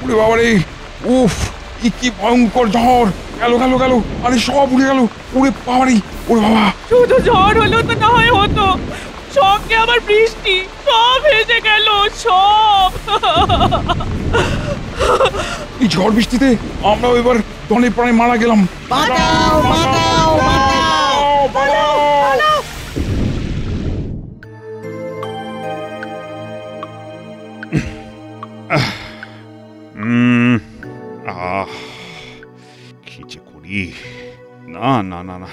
ওরে বাবা রে, উফ কি ভয়ঙ্কর ঝড়! গেল গেল গেল, আরে সব উড়ে গেল। ওরে বাবা রে, ওরে বাবা! শুধু ঝড় হলো তো না হয় হতো, সঙ্গে আবার বৃষ্টি, সব ভেসে গেল সব। এই ঝড় বৃষ্টিতে আমরাও এবার দনে প্রাণে মারা গেলাম। বাঁচাও বাঁচাও বাঁচাও! কি যে করি! না না না না,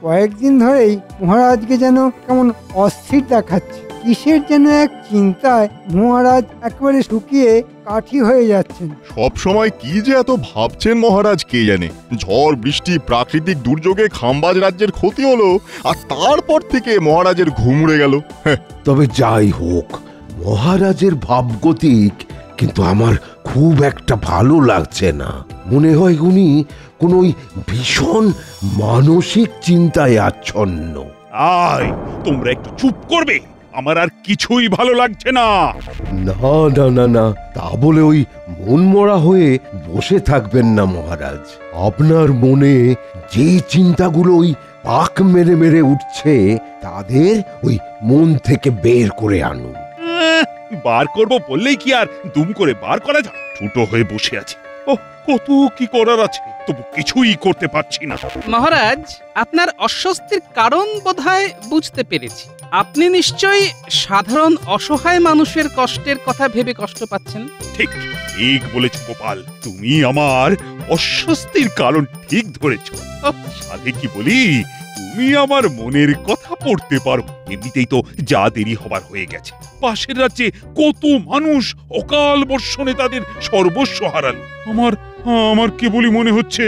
কয়েকদিন ধরেই মহারাজকে যেন কেমন অস্থির দেখাচ্ছে। কিসের যেন এক চিন্তায় মহারাজ একেবারে শুকিয়ে কাঠি হয়ে যাচ্ছেন। সব সময় কি যে এত ভাবছেন মহারাজ কে জানে। ঝড় বৃষ্টি প্রাকৃতিক দুর্যোগে খাম্বাজ রাজ্যের ক্ষতি হলো, আর তারপর থেকে মহারাজের ঘুম উড়ে গেল। তবে যাই হোক, মহারাজের ভাবগতিক কিন্তু আমার খুব একটা ভালো লাগছে না। মনে হয় উনি কোন ওই ভীষণ মানসিক চিন্তায় আচ্ছন্ন। আয়, তোমরা একটু চুপ করবে? আমার আর কিছুই ভালো লাগছে না। না না না না, তা বলে ওই মন মরা হয়ে বসে থাকবেন না মহারাজ। আপনার মনে যে চিন্তাগুলো ওই পাক মেরে মেরে উঠছে, তাদের ওই মন থেকে বের করে আনুন। বার করব বললেই কি আর দুম করে বার করা যায়? ছোট হয়ে বসে আছি, ও কত কি করার আছে, তবু কিছুই করতে পারছি না। মহারাজ, আপনার অস্বস্তির কারণ বোধহয় বুঝতে পেরেছি। আপনি নিশ্চয়ই সাধারণ অসহায় মানুষের কষ্টের কথা ভেবে কষ্ট পাচ্ছেন। ঠিক ঠিক বলেছ গোপাল, তুমি আমার অস্বস্তির কারণ ঠিক ধরেছ। সাধে কি বলি, তুমি আমার মনের কথা পড়তে পারো। এমনিতেই তো যা দেরি হবার হয়ে গেছে। পাশের রাজ্যে কত মানুষ অকাল বর্ষণে তাদের সর্বস্ব হারালো। আমার কেবলই মনে হচ্ছে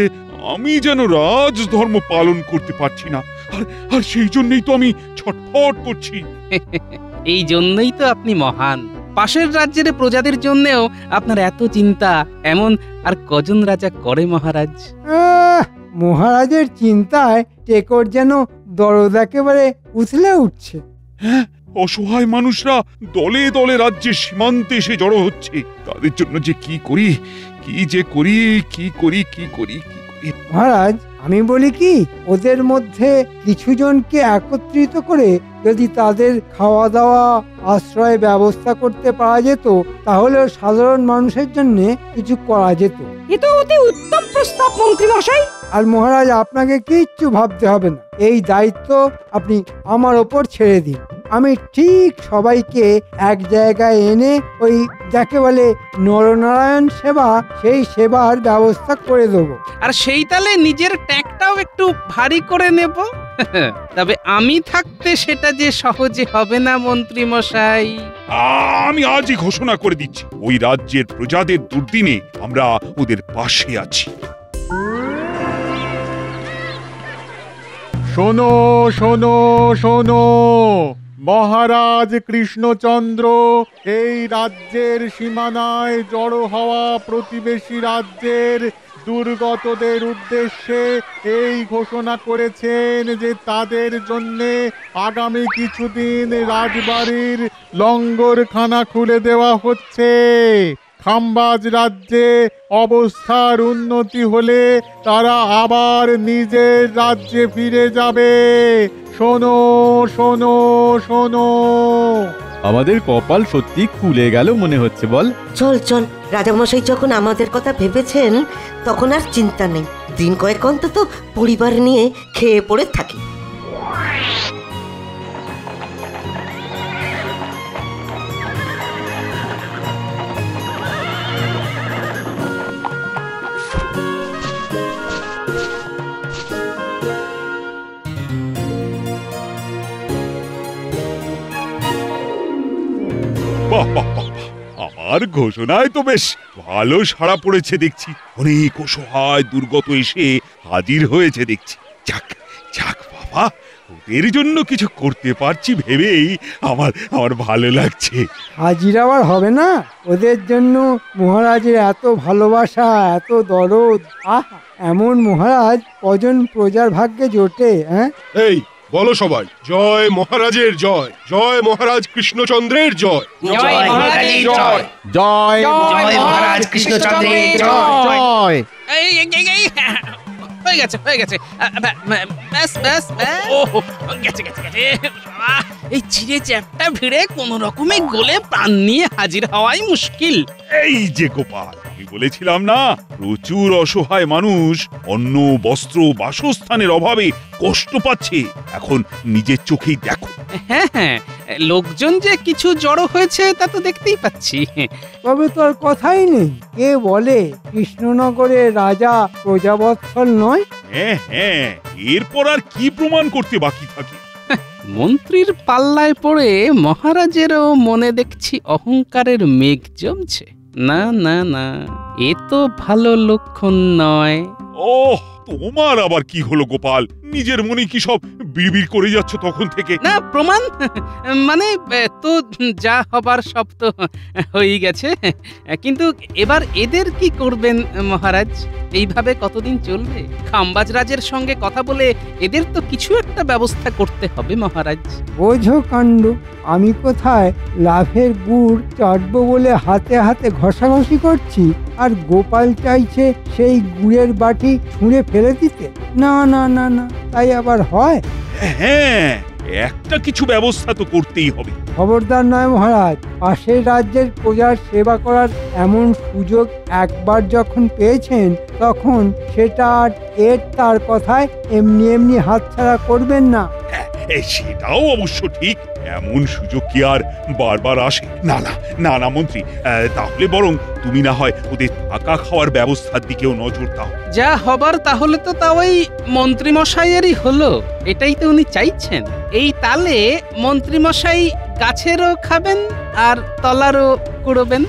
আমি যেন রাজধর্ম পালন করতে পারছি না, আর সেই জন্যই তো আমি ছটফট করছি। এই জন্যই তো আপনি মহান। পাশের রাজ্যের প্রজাদের জন্যেও আপনার এত চিন্তা। এমন আর কজন রাজা করে মহারাজ? মহারাজের চিন্তায় টেকর যেন দরদ একেবারে উথলে উঠছে। হ্যাঁ, অসহায় মানুষরা দলে দলে রাজ্যের সীমান্তে এসে জড়ো হচ্ছে। তাদের জন্য যে কি করি, কি যে করি, কি করি, কি করি, কি করি। মহারাজ, আমি বলি কি, ওদের মধ্যে কিছু জনকে একত্রিত করে যদি তাদের খাওয়া দাওয়া আশ্রয় ব্যবস্থা করতে পারা যেত, তাহলে সাধারণ মানুষের জন্য কিছু করা যেত। এ তো অতি উত্তম প্রস্তাব মন্ত্রী মশাই। আর মহারাজ, আপনাকে কিচ্ছু ভাবতে হবে না। এই দায়িত্ব আপনি আমার ওপর ছেড়ে দিন। আমি ঠিক সবাইকে এক জায়গায় এনে ওই যাকে বলে নরনারায়ণ সেবা, সেই সেবার ব্যবস্থা করে দেবো। আর সেই তালে নিজের ট্যাগটাও একটু ভারী করে নেব। তবে আমি থাকতে সেটা যে সহজে হবে না মন্ত্রী মশাই। আমি আজই ঘোষণা করে দিচ্ছি, ওই রাজ্যের প্রজাদের দুর্দিনে আমরা ওদের পাশে আছি। শোনো শোনো শোনো, মহারাজ কৃষ্ণচন্দ্র এই রাজ্যের সীমানায় জড়ো হওয়া প্রতিবেশী রাজ্যের দুর্গতদের উদ্দেশ্যে এই ঘোষণা করেছেন যে তাদের জন্যে আগামী কিছুদিন রাজবাড়ির লঙ্গরখানা খুলে দেওয়া হচ্ছে। খাম্বাজ রাজ্যে অবস্থার উন্নতি হলে তারা আবার নিজের রাজ্যে ফিরে যাবে। শোনো শোনো শোনো। আমাদের কপাল সত্যি খুলে গেল মনে হচ্ছে, বল? চল চল, রাজামশাই যখন আমাদের কথা ভেবেছেন, তখন আর চিন্তা নেই। দিন কয়েক অন্তত পরিবার নিয়ে খেয়ে পড়ে থাকি। আমার ঘোষণায় তো বেশ ভালো সাড়া পড়েছে দেখছি। অনেক অসহায় দুর্গত এসে হাজির হয়েছে দেখছি। যাক যাক বাবা, ওদের জন্য কিছু করতে পারছি ভেবেই আমার ভালো লাগছে। হাজির আবার হবে না? ওদের জন্য মহারাজের এত ভালোবাসা, এত দরদ। আহ, এমন মহারাজ কজন প্রজার ভাগ্যে জোটে? হ্যাঁ, এই বলো সবাই, জয় মহারাজের জয়, জয় মহারাজ কৃষ্ণচন্দ্রের জয়। জয় মহারাজের জয়, জয় জয় মহারাজ কৃষ্ণচন্দ্রের জয়। হয়ে গেছে ব্যাস ব্যাস ব্যাস। গেছে গেছে গেছে। এই চিড়ে চ্যাপটা ভিড়ে কোন রকমে গলে প্রাণ নিয়ে হাজির হওয়াই মুশকিল। এই যে গোপাল, আমি বলেছিলাম না, প্রচুর অসহায় মানুষ অন্ন বস্ত্র বাসস্থানের অভাবে কষ্ট পাচ্ছে। এখন নিজের চোখেই দেখো। হ্যাঁ, লোকজন যে কিছু জড়ো হয়েছে তা তো দেখতেই পাচ্ছি। তবে তো আর কথাই নেই, কে বলে কৃষ্ণনগরের রাজা প্রজাবৎসল নয়? হ্যাঁ, এরপর আর কি প্রমাণ করতে বাকি থাকে? মন্ত্রীর পাল্লায় পড়ে মহারাজেরও মনে দেখছি অহংকারের মেঘ জমছে। না না না, এ তো ভালো লক্ষণ নয়। ওহ, তোমার আবার কি হলো গোপাল? নিজের মনে কি সব বিড়বিড় করে যাচ্ছ তখন থেকে? না, প্রমাণ মানে তো যা হবার সব তো হয়েই গেছে। কিন্তু এবার এদের কি করবেন মহারাজ? এইভাবে কতদিন চলবে? খাম্বাজ রাজের সঙ্গে কথা বলে এদের তো কিছু একটা ব্যবস্থা করতে হবে মহারাজ। বোঝো কাণ্ড, আমি কোথায় লাভের গুড় চাটবো বলে হাতে হাতে ঘষাঘষি করছি, আর গোপাল চাইছে সেই গুড়ের বাটি ছুঁড়ে ফেলে দিতে। না না না না, তাই আবার হয়? হ্যাঁ, একটা কিছু ব্যবস্থা তো করতেই হবে। খবরদার নয় মহারাজ, পাশের রাজ্যের প্রজার সেবা করার এমন সুযোগ একবার যখন পেয়েছেন, তখন সেটা আর তার কথায় এমনি এমনি হাতছাড়া করবেন না। সেটাও অবশ্য ঠিক, এমন সুযোগ কি আর বারবার আসে? না না না না মন্ত্রী, তাহলে বরং তুমি না হয় ওদের থাকা খাওয়ার ব্যবস্থার দিকেও নজর দাও। যা হবার তাহলে তো তা ওই মন্ত্রী মশাইয়েরই হলো, এটাই তো উনি চাইছেন। এই তালে মন্ত্রী মশাই গাছেরও খাবেন আর তলারও কুড়োবেন।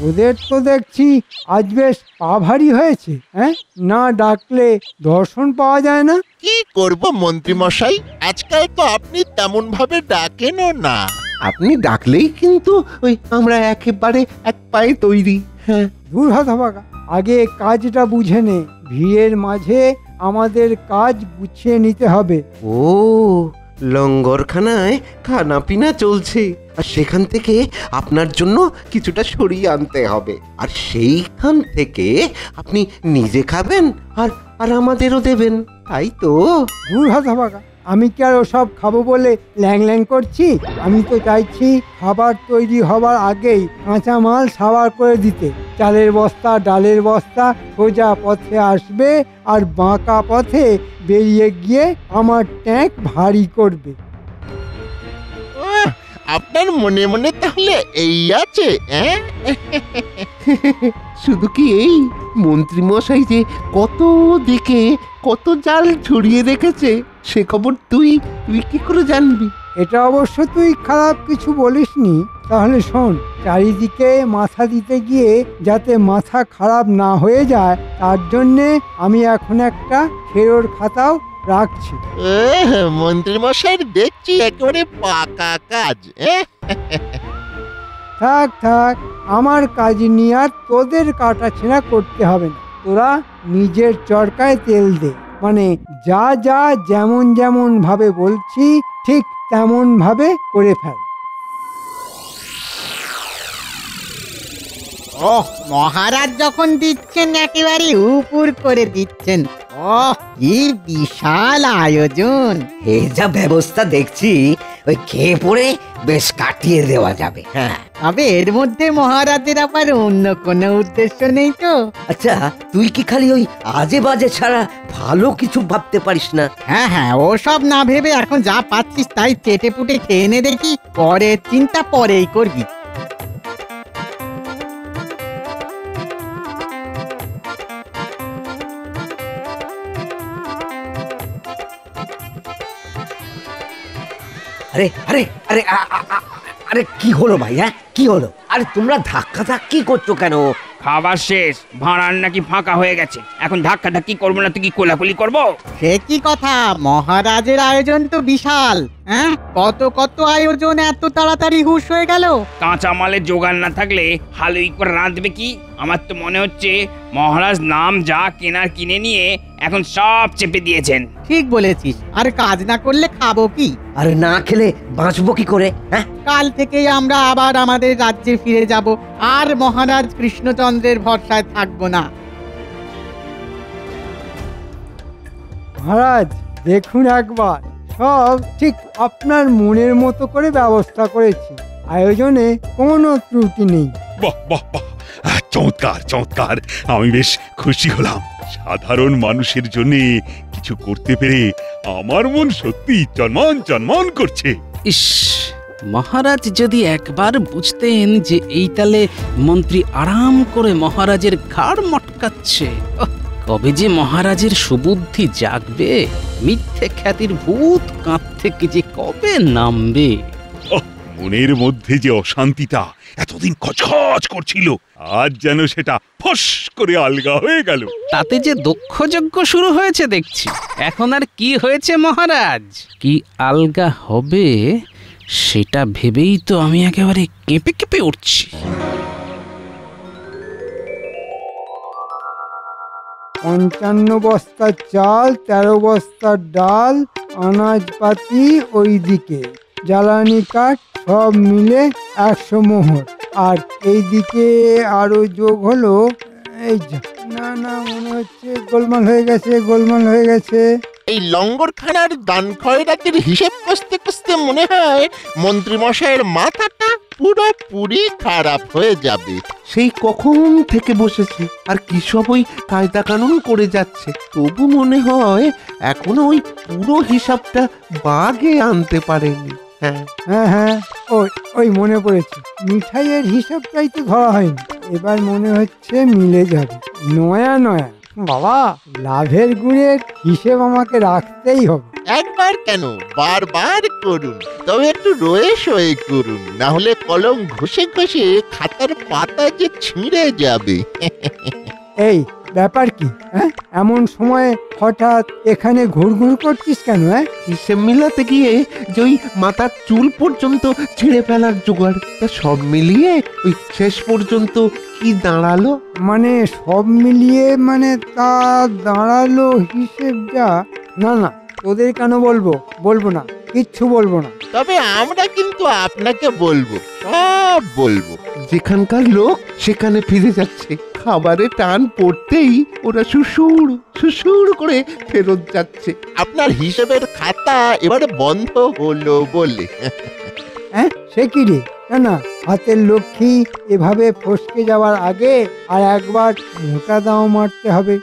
ওদের তো দেখছি আজ বেশ পা ভারী হয়েছে। হ্যাঁ, না ডাকলে দর্শন পাওয়া যায় না। কি করব মন্ত্রী মশাই, আজকাল তো আপনি তেমন ভাবে ডাকেনও না। আপনি ডাকলেই কিন্তু ওই আমরা একেবারে এক পায়ে তৈরি। হ্যাঁ, দূর হতভাগা, আগে কাজটা বুঝে নে। ভিড়ের মাঝে আমাদের কাজ গুছিয়ে নিতে হবে। ও, লঙ্গরখানায় খানা পিনা চলছে, আর সেখান থেকে আপনার জন্য কিছুটা সরিয়ে আনতে হবে, আর সেইখান থেকে আপনি নিজে খাবেন আর আর আমাদেরও দেবেন, তাই তো? দূর হতভাগা, আমি কি আর ওসব খাবো বলে ল্যাং ল্যাং করছি? আমি তো চাইছি খাবার তৈরি হবার আগেই কাঁচা মাল সাবার করে দিতে। চালের বস্তা ডালের বস্তা সোজা পথে আসবে আর বাঁকা পথে বেরিয়ে গিয়ে আমার ট্যাঙ্ক ভারী করবে। আপনার মনে মনে তাহলে এই আছে? শুধু কি এই, মন্ত্রী মশাই যে কত দিকে কত জাল ছড়িয়ে রেখেছে সে খবর তুই কি করে জানবি? এটা অবশ্য তুই খারাপ কিছু বলিসনি। তাহলে শোন, চারিদিকে মাথা দিতে গিয়ে যাতে মাথা খারাপ না হয়ে যায়, তার জন্যে আমি এখন একটা খেরোর খাতাও রাখছি। মন্ত্রী মশাইয়ের দেখছি একেবারে পাকা কাজ। থাক থাক, আমার কাজ নিয়ে আর তোদের কাটাছেঁড়া করতে হবে না। তোরা নিজের চরকায় তেল দে, মানে যা যা যেমন যেমন ভাবে বলছি ঠিক তেমন ভাবে করে ফেল। ওহ, মহারাজ যখন দিচ্ছেন একেবারে উপর করে দিচ্ছেন। ওহ, কি বিশাল আয়োজন! এই যা ব্যবস্থা দেখছি, ওই খেয়ে পড়ে বেশ কাটিয়ে দেওয়া যাবে। হ্যাঁ, তবে এর মধ্যে মহারাজের আবার অন্য কোনো উদ্দেশ্য নেই তো? আচ্ছা, তুই কি খালি ওই আজে বাজে ছাড়া ভালো কিছু ভাবতে পারিস না? হ্যাঁ, ওসব না ভেবে এখন যা পাচ্ছিস তাই চেটে পুটে খেয়ে নে দেখি, পরের চিন্তা পরেই করবি। আরে আরে আরে আরে কি হলো ভাই? হ্যাঁ, কি হলো? আরে তোমরা ধাক্কা ধাক্কি করছো কেন? খাবার শেষ, ভাঁড়ার নাকি ফাঁকা হয়ে গেছে, এখন ধাক্কা ধাক্কি করবো না তো কি কোলাকুলি করবো? সে কি কথা, মহারাজের আয়োজন তো বিশাল। হ্যাঁ, কত কত আয়োজন এত তাড়াতাড়ি হুঁশ হয়ে গেল। কাঁচা মালের জোগাড় না থাকলে হালুই করে রাঁধবে কি? আমার তো মনে হচ্ছে মহারাজ নাম যা কেনার কিনে নিয়ে এখন সব চেপে দিয়েছেন। ঠিক বলেছিস, আর কাজ না করলে খাবো কি? আরে না খেলে বাঁচবো কি করে? হ্যাঁ, কাল থেকেই আমরা আবার আমাদের রাজ্যে ফিরে যাব, আর মহারাজ কৃষ্ণচন্দ্রের ভরসায় থাকবো না। মহারাজ দেখুন একবার, সব ঠিক আপনার মনের মতো করে ব্যবস্থা করেছি। আয়োজনে কোনো ত্রুটি নেই। বাহ বাহ বাহ, চমৎকার চমৎকার, আমি বেশ খুশি হলাম। সাধারণ মানুষের জন্য কিছু করতে পেরে আমার মন সত্যি চনমন চনমন করছে। ইস, মহারাজ যদি একবার বুঝতেন যে এই তালে মন্ত্রী আরাম করে মহারাজের ঘাড় মটকাচ্ছে, কবে যে মহারাজের সুবুদ্ধি জাগবে, মিথ্যে খ্যাতির ভূত কাঁধ থেকে যে কবে নামবে। মনের মধ্যে যে অশান্তিটা এতদিন খচখচ করছিল, আজ যেন সেটা ফস করে আলগা হয়ে গেল। তাতে যে দক্ষযজ্ঞ শুরু হয়েছে দেখছি। এখন আর কি হয়েছে মহারাজ, কি আলগা হবে সেটা ভেবেই তো আমি একেবারে কেঁপে কেঁপে উঠছি। 55 বস্তা চাল, 13 বস্তা ডাল, আনাজপাতি ওইদিকে, জ্বালানি কাঠ সব মিলে 100 মোহর। আর এইদিকে আরো যোগ হলো, এই না না মনে হচ্ছে গোলমাল হয়ে গেছে, গোলমাল হয়ে গেছে। এই লঙ্গরখানার দান খয়রাতের হিসেব কষতে কষতে মনে হয় মন্ত্রীমশাইয়ের মাথাটা পুরোপুরি খারাপ হয়ে যাবে। সেই কখন থেকে বসেছি আর কি সব ওই কায়দা কানুন করে যাচ্ছে, তবু মনে হয় এখনো ওই পুরো হিসাবটা বাগে আনতে পারেনি। হ্যাঁ হ্যাঁ হ্যাঁ, ওই মনে পড়েছে, মিঠাইয়ের হিসাবটাই তো ধরা হয়নি। এবার মনে হচ্ছে মিলে যাবে। নয়া নয়া বাবা, লাভের গুণের হিসেব আমাকে রাখতেই হবে। একবার কেন, বারবার করুন, তবে একটু রয়ে সয়ে করুন, না হলে কলম ঘষে ঘষে খাতার পাতা যে ছিঁড়ে যাবে। এই ব্যাপার কি? হ্যাঁ, এমন সময় হঠাৎ এখানে ঘুরঘুর করছিস কেন? হ্যাঁ, হিসেব মিলাতে গিয়ে যে ওই মাথার চুল পর্যন্ত ছিঁড়ে ফেলার জোগাড়, তা সব মিলিয়ে ওই শেষ পর্যন্ত কি দাঁড়ালো? মানে সব মিলিয়ে মানে তা দাঁড়ালো হিসেব যা। না না, তোদের কেন বলবো? বলবো না, কিচ্ছু বলবো না। তবে আমরা কিন্তু আপনাকে বলবো, সব বলবো। যেখানকার লোক সেখানে ফিরে যাচ্ছে, খাবারে টান পড়তেই ওরা সুসুর সুসুর করে ফেরত যাচ্ছে। আপনার হিসেবের খাতা এবারে বন্ধ হলো বলে। হ্যাঁ, সে কি রে? না না, হাতের লক্ষ্মী এভাবে ফসকে যাওয়ার আগে আর একবার মোটা দাও মারতে হবে।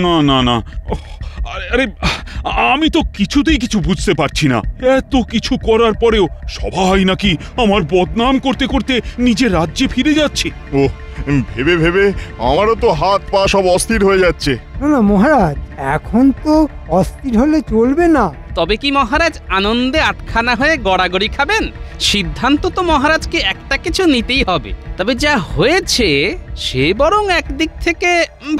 না না না, আরে আরে, আমি তো কিছুতেই কিছু বুঝতে পারছি না। এত কিছু করার পরেও সবাই নাকি আমার বদনাম করতে করতে নিজের রাজ্যে ফিরে যাচ্ছে। ও, ভেবে ভেবে আমারও তো হাত পা সব অস্থির হয়ে যাচ্ছে। না না মহারাজ, এখন তো অস্থির হলে চলবে না। তবে কি মহারাজ আনন্দে আটখানা হয়ে গড়াগড়ি খাবেন? সিদ্ধান্ত তো মহারাজকে একটা কিছু নিতেই হবে। তবে যা হয়েছে সে বরং একদিক থেকে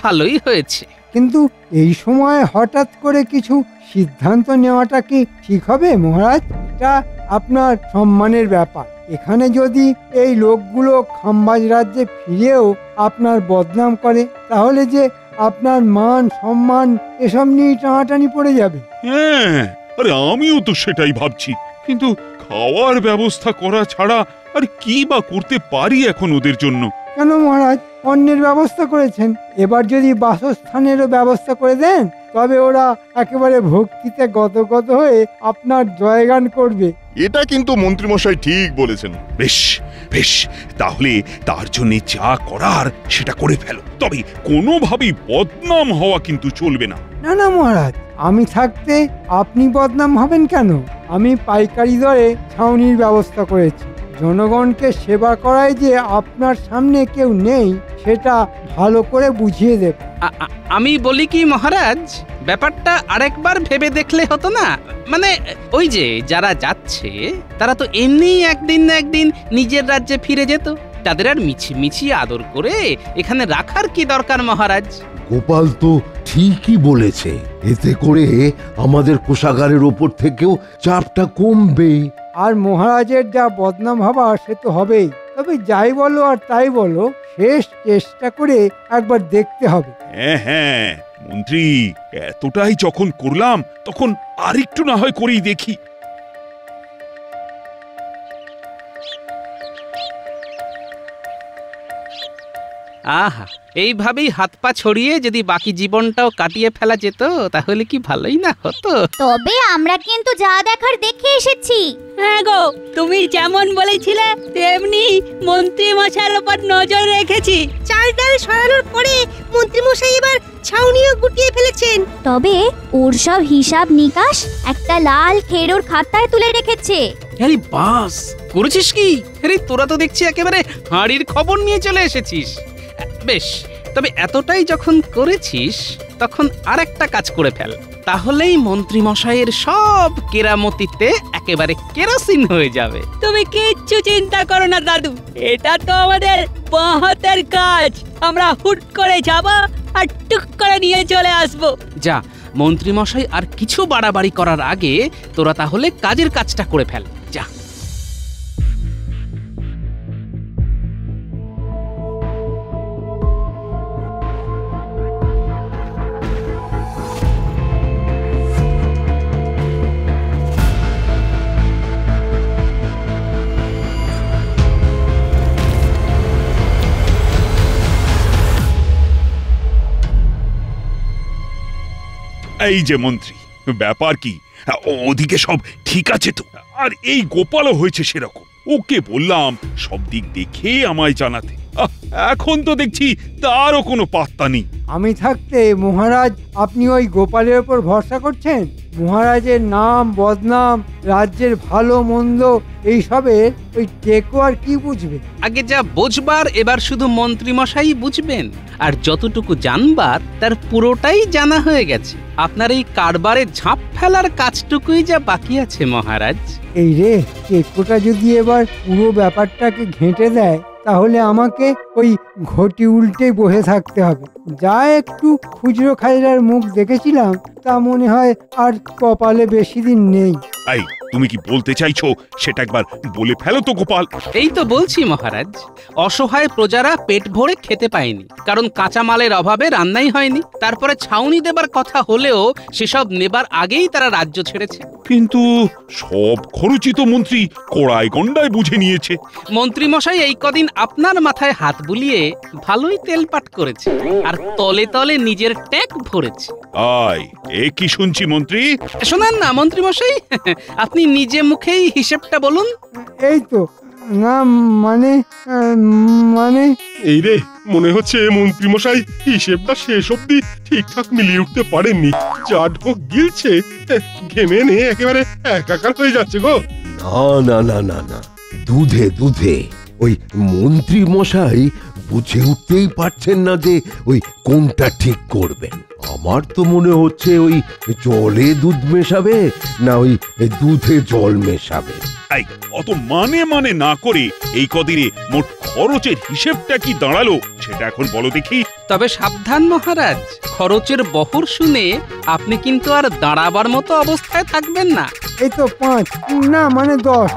ভালোই হয়েছে। কিন্তু এই সময় হঠাৎ করে কিছু সিদ্ধান্ত নেওয়াটা কি ঠিক হবে মহারাজ? এটা আপনার সম্মানের ব্যাপার। এখানে যদি এই লোকগুলো খাম্বাজ রাজ্যে ফিরেও আপনার বদনাম করে, তাহলে যে আপনার মান সম্মান এসব নিয়ে টানাটানি পড়ে যাবে। হ্যাঁ, আরে আমিও তো সেটাই ভাবছি, কিন্তু খাওয়ার ব্যবস্থা করা ছাড়া আর কি বা করতে পারি এখন ওদের জন্য? কেন মহারাজ, অন্যের ব্যবস্থা করেছেন, এবার যদি বাসস্থানেরও ব্যবস্থা করে দেন, তবে ওরা একেবারে ভক্তিতে গদগদ হয়ে আপনার জয়গান করবে। এটা কিন্তু মন্ত্রীমশাই ঠিক বলেছেন। বেশ বেশ, তাহলে তার জন্য যা করার সেটা করে ফেলো, তবে কোনোভাবেই বদনাম হওয়া কিন্তু চলবে না। না না মহারাজ, আমি থাকতে আপনি বদনাম হবেন কেন? আমি পাইকারি দরে ছাউনির ব্যবস্থা করেছি। জনগণকে সেবা করায় যে আপনার সামনে কেউ নেই, সেটা ভালো করে বুঝিয়ে দেব। আমি বলি কি মহারাজ, ব্যাপারটা আরেকবার ভেবে দেখলে হতো না? মানে ওই যে যারা যাচ্ছে তারা তো এমনি একদিন না একদিন নিজের রাজ্যে ফিরে যেত, তাদের আর মিছি আদর করে এখানে রাখার কি দরকার মহারাজ? গোপাল তো ঠিকই বলেছে, এতে করে আমাদের কোষাগারের ওপর থেকেও চাপটা কমবে। আর মহারাজের যা বদনাম হবার সে তো হবেই। তবে যাই বলো আর তাই বলো, শেষ চেষ্টা করে একবার দেখতে হবে। হ্যাঁ মন্ত্রী, এতটাই যখন করলাম তখন আরেকটু না হয় করেই দেখি। আহা, এইভাবেই হাত পা ছড়িয়ে যদি বাকি জীবনটাও কাটিয়ে ফেলা যেত তাহলে কি ভালোই না হতো। তবে আমরা কিন্তু যা দেখার দেখে এসেছি। হ্যাঁ গো, তুমি যেমন বলেছিলে তেমনি মন্ত্রী মশাইয়ের উপর নজর রেখেছি। চাল ডাল সরানোর পরে মন্ত্রী মশাই এবার ছাউনিও গুটিয়ে ফেলেছেন। তবে ওর সব হিসাব নিকাশ একটা লাল খেরোর খাতায় তুলে রেখেছে। আরে বাস, করেছিস কি? আরে তোরা তো দেখছি একেবারে হাঁড়ির খবর নিয়ে চলে এসেছিস। বেশ, তবে এতটাই যখন করেছিস তখন আরেকটা কাজ করে ফেল, তাহলেই মন্ত্রী মশাইয়ের সব কেরামতিতে একেবারে কেরোসিন হয়ে যাবে। তুমি কিচ্ছু চিন্তা করো না দাদু, এটা তো আমাদের বাঁ হাতের কাজ। আমরা হুট করে যাব আর টুক করে নিয়ে চলে আসব। যা, মন্ত্রী মশাই আর কিছু বাড়াবাড়ি করার আগে তোরা তাহলে কাজের কাজটা করে ফেল, যা। এই যে মন্ত্রী, ব্যাপার কি? ওদিকে সব ঠিক আছে তো? আর এই গোপালও হয়েছে সেরকম। ওকে বললাম সব দিক দেখে আমায় জানাতে, এখন তো দেখছি তারও কোনো পাত্তা নেই। আমি থাকতে মহারাজ আপনি ওই গোপালের উপর ভরসা করছেন? মহারাজের নাম বদনাম, রাজ্যের ভালো মন্দ এইসবের ওই টেকো আর কি বুঝবে? আগে যা বুঝবার এবার শুধু মন্ত্রী মশাই বুঝবেন, আর যতটুকু জানবার তার পুরোটাই জানা হয়ে গেছে। আপনার এই কারবারে ঝাঁপ ফেলার কাজটুকুই যা বাকি আছে মহারাজ। এই রে, টেকোটা যদি এবার পুরো ব্যাপারটাকে ঘেঁটে দেয় তাহলে আমাকে ওই ঘটি উল্টে বসে থাকতে হবে। যা একটু খুচরো খাজরার মুখ দেখেছিলাম তা মনে হয় আর কপালে বেশি দিন নেই। এই, তুমি কি বলতে চাইছো সেটা একবার বলে ফেলো তো গোপাল। এই তো বলছি মহারাজ, অসহায় প্রজারা পেট ভরে খেতে পায়নি, কারণ কাঁচামালের অভাবে রান্নাই হয়নি। তারপরে ছাউনি দেবার কথা হলেও সেসব নেবার আগেই তারা রাজ্য ছেড়েছে। কিন্তু সব খরচই তো মন্ত্রী কড়াই গন্ডায় বুঝে নিয়েছে। মন্ত্রী মশাই এই কদিন আপনার মাথায় হাত বুলিয়ে ভালোই তেলপাট করেছে, আর তলে তলে নিজের ট্যাগ ভরেছে। আয়, এ কি শুনছি মন্ত্রী? শোনান না মন্ত্রী মশাই, আপনি নিজে মুখেই হিসেবটা বলুন। এই তো না, মানে এই রে, মনে হচ্ছে মন্ত্রী মশাই হিসেবটা শেষ অব্দি ঠিকঠাক মিলিয়ে উঠতে পারেননি। যা ঢোক গিলছে, ঘেমে নিয়ে একেবারে একাকার হয়ে যাচ্ছে গো। না না না না, দুধে দুধে ওই মন্ত্রী মশাই বুঝে উঠতেই পারছেন না যে ওই কোনটা ঠিক করবেন। আমার তো মনে হচ্ছে ওই জলে দুধ মেশাবে না ওই দুধে জল মেশাবে। এই, অত মানে না করে এই কদিনে মোট খরচের হিসেবটা কি দাঁড়ালো সেটা এখন বলো দেখি। তবে সাবধান মহারাজ, খরচের বহর শুনে আপনি কিন্তু আর দাঁড়াবার মতো অবস্থায় থাকবেন না। এই তো 5 না মানে 10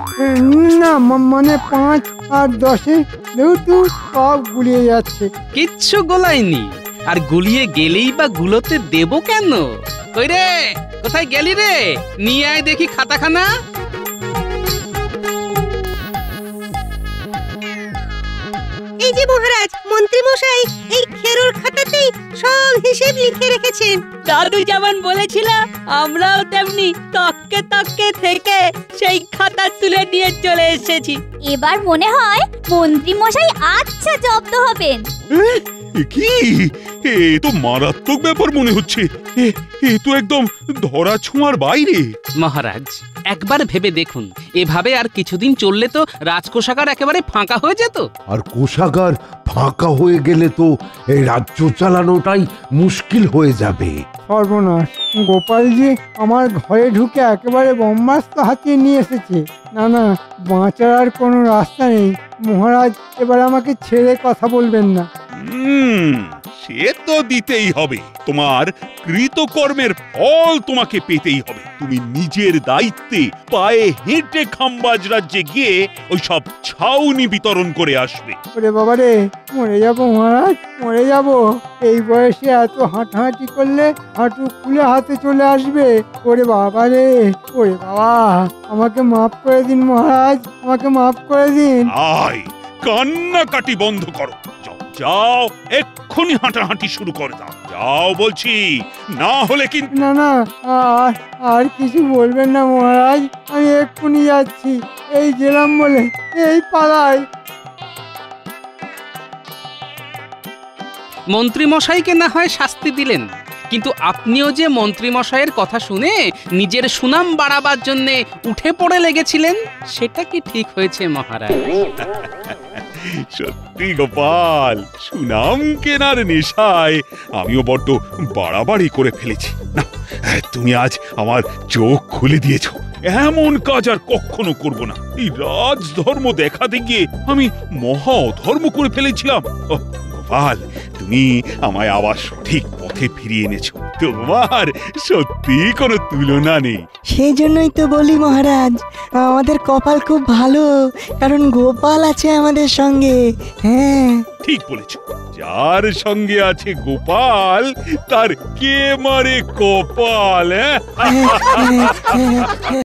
না মানে 5 আর 10-এ যেহেতু সব গুলিয়ে যাচ্ছে। কিচ্ছু গোলায়নি, আর গুলিয়ে গেলেই বা গুলোতে দেব কেন? কই রে, কোথায় গেলি রে? নিয়ে আয় দেখি খাতাখানা। এই যে মহারাজ, মন্ত্রী মশাই এই খেরোর খাতাতেই সব হিসেব লিখে রেখেছেন। দাদু যেমন বলেছিল আমরাও তেমনি তককে তককে থেকে সেই খাতা তুলে নিয়ে চলে এসেছি। এবার মনে হয় মন্ত্রী মশাই আচ্ছা জব্দ হবেন। কি, এ তো মারাত্মক ব্যাপার মনে হচ্ছে। এ তো একদম ধরা ছোঁয়ার বাইরে। মহারাজ, একবার ভেবে দেখুন, এভাবে আর কিছুদিন চললে তো রাজকোষাগার একেবারে ফাঁকা হয়ে যেত। আর কোষাগার ফাঁকা হয়ে গেলে তো এই রাজ্য চালানোটাই মুশকিল হয়ে যাবে। সর্বনাশ, গোপাল যে আমার ঘরে ঢুকে একেবারে ব্রহ্মাস্ত্র হাতিয়ে নিয়ে এসেছে। না না, বাঁচার আর কোনো রাস্তা নেই। মহারাজ এবার আমাকে ছেড়ে কথা বলবেন না। সে তো দিতেই হবে। তোমার কৃতকর্মের ফল তোমাকে পেতেই হবে। তুমি নিজের দায়িত্বে পায়ে হেঁটে খাম্বাজ রাজ্যে গিয়ে ওই সব ছাউনি বিতরণ করে আসবে। ওরে বাবা রে, মরে যাবো মহারাজ, মরে যাব। এই বয়সে এত হাঁটাহাঁটি করলে হাঁটু খুলে হাতে চলে আসবে। ওরে বাবা রে, ওরে বাবা, আমাকে মাফ করে দিন মহারাজ, আমাকে মাফ করে দিন। আয়, কান্নাকাটি বন্ধ করো। যাও, এক্ষুনি হাঁটাহাঁটি শুরু করে দাও। যাও বলছি, না হলে কিন্তু। না না, আর কিছু বলবেন না মহারাজ, আমি এক্ষুনি যাচ্ছি। এই গেলাম বলে এই পালাই। মন্ত্রী মশাইকে না হয় শাস্তি দিলেন, কিন্তু আপনিও যে মন্ত্রী মশাইয়ের কথা শুনে নিজের সুনাম বাড়াবার জন্য উঠে পড়ে লেগেছিলেন, সেটা কি ঠিক হয়েছে মহারাজ? সত্যি গোপাল, সুনাম কেনার নেশায় আমিও বড্ড বাড়াবাড়ি করে ফেলেছি। না, তুমি আজ আমার চোখ খুলে দিয়েছো। এমন কাজ আর কখনো করব না। এই রাজধর্ম দেখাতে গিয়ে আমি মহা অধর্ম করে ফেলেছিলাম। গোপাল, তুমি আমায় আবার সঠিক পথে ফিরিয়ে এনেছো। তোমার সত্যি কোনো তুলনা নেই। সেই জন্যই তো বলি মহারাজ, আমাদের কপাল খুব ভালো, কারণ গোপাল আছে আমাদের সঙ্গে। হ্যাঁ, ঠিক বলেছো। যার সঙ্গে আছে গোপাল, তার কে মারে কপাল।